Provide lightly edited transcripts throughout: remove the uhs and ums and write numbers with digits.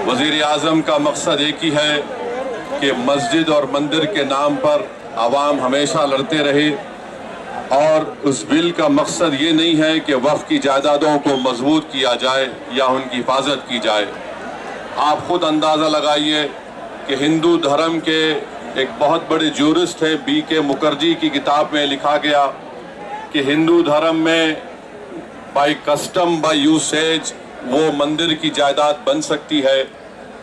वज़ीर आज़म का मकसद एक ही है कि मस्जिद और मंदिर के नाम पर आवाम हमेशा लड़ते रहे, और उस बिल का मकसद ये नहीं है कि वक्फ की जायदादों को मजबूत किया जाए या उनकी हिफाजत की जाए। आप खुद अंदाज़ा लगाइए कि हिंदू धर्म के एक बहुत बड़े जूरिस्ट थे B.K. मुखर्जी की किताब में लिखा गया कि हिंदू धर्म में बाय कस्टम बाय यूसेज वो मंदिर की जायदाद बन सकती है।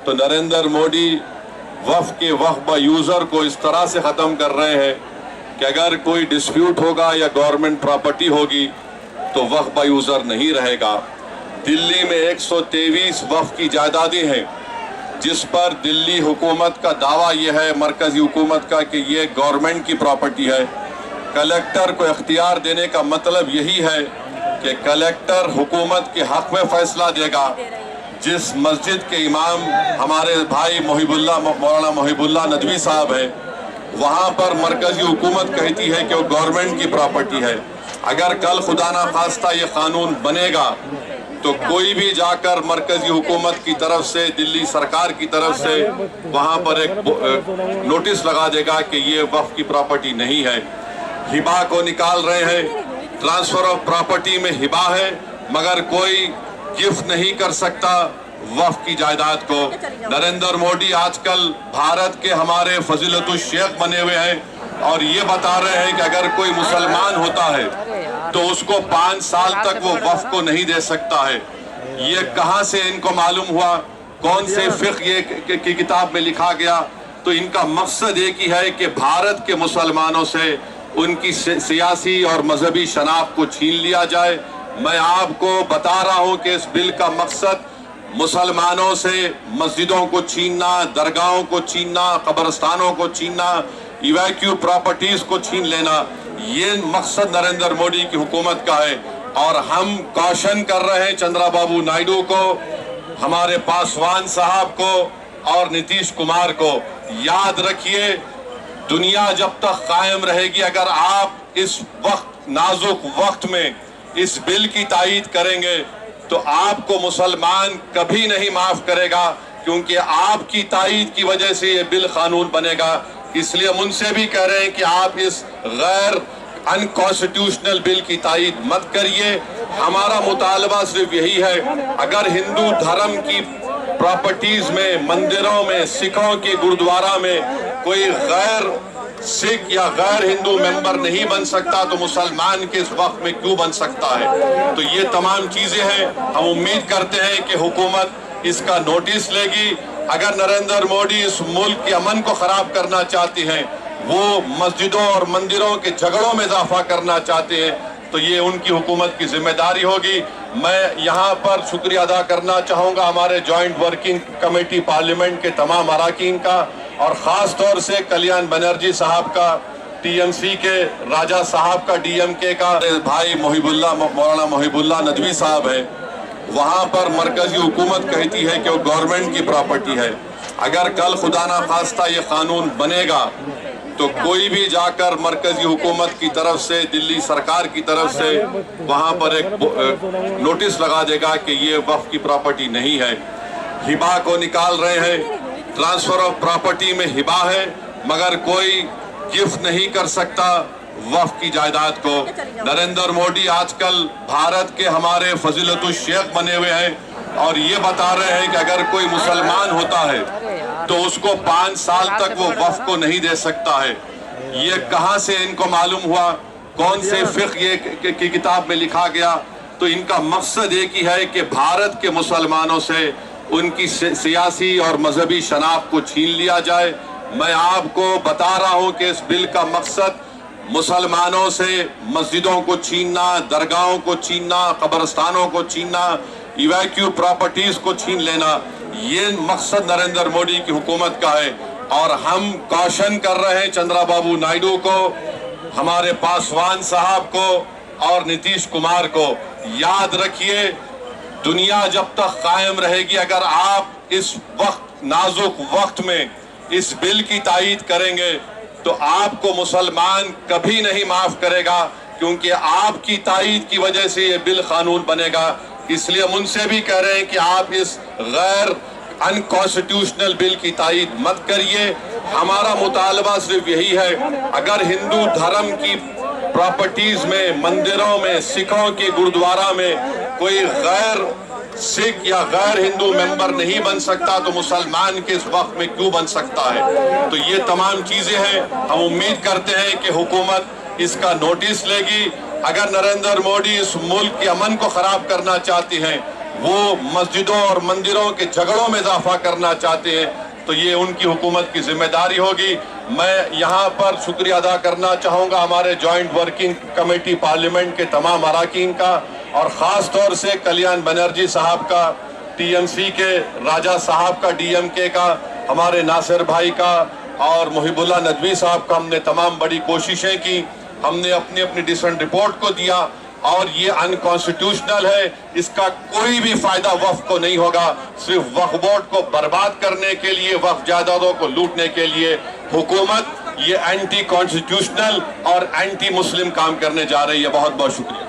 तो नरेंद्र मोदी वक्फ के वक्फ बाय यूज़र को इस तरह से ख़त्म कर रहे हैं कि अगर कोई डिस्प्यूट होगा या गवर्नमेंट प्रॉपर्टी होगी तो वक्फ बाय यूज़र नहीं रहेगा। दिल्ली में 123 वक्फ की जायदादें हैं जिस पर दिल्ली हुकूमत का दावा यह है, मरकज़ी हुकूमत का, कि ये गवर्नमेंट की प्रॉपर्टी है। कलेक्टर को इख्तियार देने का मतलब यही है कि कलेक्टर हुकूमत के हक़ में फ़ैसला देगा। जिस मस्जिद के इमाम हमारे भाई मौलाना मुहिबुल्लाह नदवी साहब हैं, वहाँ पर मरकज़ी हुकूमत कहती है कि वो गवर्नमेंट की प्रॉपर्टी है। अगर कल खुदा ना खास्ता ये कानून बनेगा तो कोई भी जाकर मरकज़ी हुकूमत की तरफ से, दिल्ली सरकार की तरफ से वहाँ पर एक नोटिस लगा देगा कि ये वक्फ की प्रॉपर्टी नहीं है। हिबा को निकाल रहे हैं, ट्रांसफ़र ऑफ प्रॉपर्टी में हिबा है मगर कोई गिफ्ट नहीं कर सकता वक्फ की जायदाद को। नरेंद्र मोदी आजकल भारत के हमारे फजीलतुल शेख बने हुए हैं और ये बता रहे हैं कि अगर कोई मुसलमान होता है तो उसको 5 साल तक वो वक्फ को नहीं दे सकता है। ये कहाँ से इनको मालूम हुआ? कौन से फ़िक़्ह ये की किताब में लिखा गया? तो इनका मकसद एक ही है कि भारत के मुसलमानों से उनकी सियासी और मजहबी शनाख्त को छीन लिया जाए। मैं आपको बता रहा हूँ कि इस बिल का मकसद मुसलमानों से मस्जिदों को छीनना, दरगाहों को छीनना, कब्रस्तानों को छीनना, इवैक्यू प्रॉपर्टीज़ को छीन लेना, ये मकसद नरेंद्र मोदी की हुकूमत का है। और हम कॉशन कर रहे हैं चंद्रबाबू नायडू को, हमारे पासवान साहब को और नीतीश कुमार को। याद रखिए, दुनिया जब तक कायम रहेगी, अगर आप इस वक्त नाजुक वक्त में इस बिल की तायीद करेंगे तो आपको मुसलमान कभी नहीं माफ करेगा, क्योंकि आपकी तायीद की वजह से ये बिल कानून बनेगा। इसलिए हम उनसे भी कह रहे हैं कि आप इस गैर अनकॉन्स्टिट्यूशनल बिल की तायीद मत करिए। हमारा मुतालबा सिर्फ यही है, अगर हिंदू धर्म की प्रॉपर्टीज में, मंदिरों में, सिखों के गुरुद्वारा में कोई गैर सिख या गैर हिंदू मेंबर नहीं बन सकता तो मुसलमान के इस वक्त में क्यों बन सकता है? तो ये तमाम चीजें हैं। हम उम्मीद करते हैं कि हुकूमत इसका नोटिस लेगी। अगर नरेंद्र मोदी इस मुल्क के अमन को खराब करना चाहते हैं, वो मस्जिदों और मंदिरों के झगड़ों में इजाफा करना चाहते हैं, तो ये उनकी हुकूमत की जिम्मेदारी होगी। मैं यहाँ पर शुक्रिया अदा करना चाहूँगा हमारे जॉइंट वर्किंग कमेटी पार्लियामेंट के तमाम अरकान का, और ख़ास तौर से कल्याण बनर्जी साहब का, TMC के राजा साहब का, DMK का भाई मौलाना मुहिबुल्लाह नदवी साहब है। वहाँ पर मरकज़ी हुकूमत कहती है कि वो गवर्नमेंट की प्रॉपर्टी है। अगर कल खुदा ना खास्ता ये कानून बनेगा तो कोई भी जाकर मरकज़ी हुकूमत की तरफ से, दिल्ली सरकार की तरफ से वहाँ पर एक नोटिस लगा देगा कि ये वक्फ की प्रॉपर्टी नहीं है। हिबा को निकाल रहे हैं, ट्रांसफ़र ऑफ प्रॉपर्टी में हिबा है मगर कोई गिफ्ट नहीं कर सकता वक्फ की जायदाद को। नरेंद्र मोदी आजकल भारत के हमारे फजीलतुल शेख बने हुए हैं और ये बता रहे हैं कि अगर कोई मुसलमान होता है तो उसको 5 साल तक वो वक्फ को नहीं दे सकता है। ये कहाँ से इनको मालूम हुआ? कौन से फ़िक़्ह ये की किताब में लिखा गया? तो इनका मकसद एक ही है कि भारत के मुसलमानों से उनकी सियासी और मजहबी शनाख्त को छीन लिया जाए। मैं आपको बता रहा हूँ कि इस बिल का मकसद मुसलमानों से मस्जिदों को छीनना, दरगाहों को छीनना, कब्रस्तानों को छीनना, इवैक्यू प्रॉपर्टीज़ को छीन लेना, ये मकसद नरेंद्र मोदी की हुकूमत का है। और हम कॉशन कर रहे हैं चंद्रबाबू नायडू को, हमारे पासवान साहब को और नीतीश कुमार को। याद रखिए, दुनिया जब तक कायम रहेगी, अगर आप इस वक्त नाजुक वक्त में इस बिल की तायीद करेंगे तो आपको मुसलमान कभी नहीं माफ करेगा, क्योंकि आपकी तायीद की वजह से ये बिल कानून बनेगा। इसलिए हम उनसे भी कह रहे हैं कि आप इस गैर अनकॉन्स्टिट्यूशनल बिल की तायीद मत करिए। हमारा मुतालबा सिर्फ यही है, अगर हिंदू धर्म की प्रॉपर्टीज में, मंदिरों में, सिखों के गुरुद्वारा में कोई गैर सिख या गैर हिंदू मेंबर नहीं बन सकता तो मुसलमान के इस वक्त में क्यों बन सकता है। तो ये तमाम चीजें हैं, हम उम्मीद करते हैं कि हुकूमत इसका नोटिस लेगी। अगर नरेंद्र मोदी इस मुल्क के अमन को खराब करना चाहते हैं, वो मस्जिदों और मंदिरों के झगड़ों में इजाफा करना चाहते हैं, तो ये उनकी हुकूमत की जिम्मेदारी होगी। मैं यहाँ पर शुक्रिया अदा करना चाहूँगा हमारे जॉइंट वर्किंग कमेटी पार्लियामेंट के तमाम अरकान का, और ख़ास तौर से कल्याण बनर्जी साहब का, टीएमसी के राजा साहब का, डीएमके का, हमारे नासिर भाई का और मुहिबुल्लाह नदवी साहब का। हमने तमाम बड़ी कोशिशें की, हमने अपनी अपनी डिसेंट रिपोर्ट को दिया, और ये अनकॉन्स्टिट्यूशनल है, इसका कोई भी फायदा वक्फ को नहीं होगा। सिर्फ वक्फ बोर्ड को बर्बाद करने के लिए, वक्फ जायदादों को लूटने के लिए हुकूमत ये एंटी कॉन्स्टिट्यूशनल और एंटी मुस्लिम काम करने जा रही है। बहुत बहुत शुक्रिया।